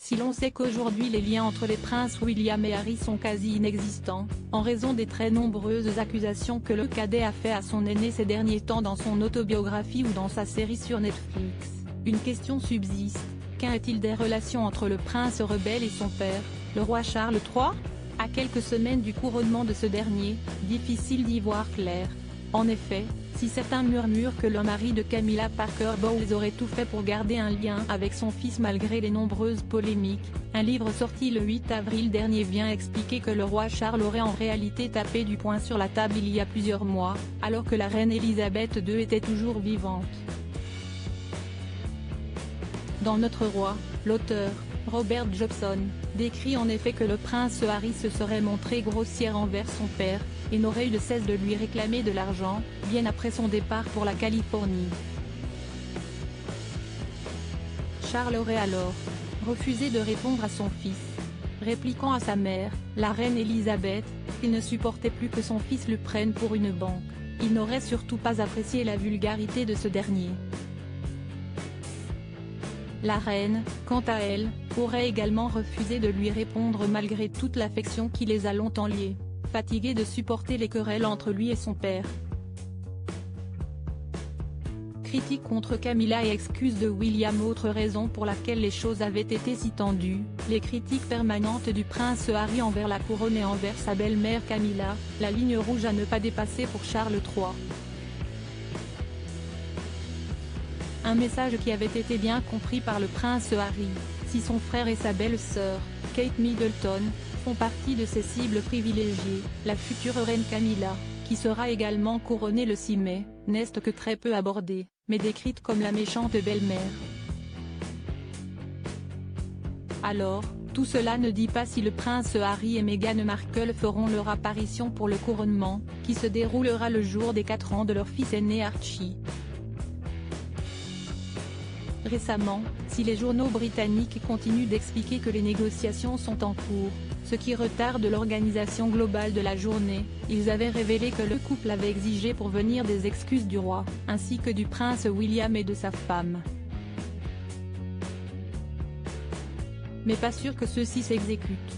Si l'on sait qu'aujourd'hui les liens entre les princes William et Harry sont quasi inexistants, en raison des très nombreuses accusations que le cadet a fait à son aîné ces derniers temps dans son autobiographie ou dans sa série sur Netflix, une question subsiste: qu'en est-il des relations entre le prince rebelle et son père, le roi Charles III? À quelques semaines du couronnement de ce dernier, difficile d'y voir clair. En effet, si certains murmurent que le mari de Camilla Parker Bowles aurait tout fait pour garder un lien avec son fils malgré les nombreuses polémiques, un livre sorti le 8 avril dernier vient expliquer que le roi Charles aurait en réalité tapé du poing sur la table il y a plusieurs mois, alors que la reine Elisabeth II était toujours vivante. Dans Notre Roi, l'auteur, Robert Jobson, décrit en effet que le prince Harry se serait montré grossière envers son père, et n'aurait eu de cesse de lui réclamer de l'argent, bien après son départ pour la Californie. Charles aurait alors refusé de répondre à son fils, répliquant à sa mère, la reine Elisabeth, qu'il ne supportait plus que son fils le prenne pour une banque. Il n'aurait surtout pas apprécié la vulgarité de ce dernier. La reine, quant à elle, aurait également refusé de lui répondre malgré toute l'affection qui les a longtemps liés, fatiguée de supporter les querelles entre lui et son père. Critique contre Camilla et excuses de William. Autre raison pour laquelle les choses avaient été si tendues, les critiques permanentes du prince Harry envers la couronne et envers sa belle-mère Camilla, la ligne rouge à ne pas dépasser pour Charles III. Un message qui avait été bien compris par le prince Harry: si son frère et sa belle-sœur, Kate Middleton, font partie de ses cibles privilégiées, la future reine Camilla, qui sera également couronnée le 6 mai, n'est que très peu abordée, mais décrite comme la méchante belle-mère. Alors, tout cela ne dit pas si le prince Harry et Meghan Markle feront leur apparition pour le couronnement, qui se déroulera le jour des 4 ans de leur fils aîné Archie. Récemment, si les journaux britanniques continuent d'expliquer que les négociations sont en cours, ce qui retarde l'organisation globale de la journée, ils avaient révélé que le couple avait exigé pour venir des excuses du roi, ainsi que du prince William et de sa femme. Mais pas sûr que ceux-ci s'exécutent.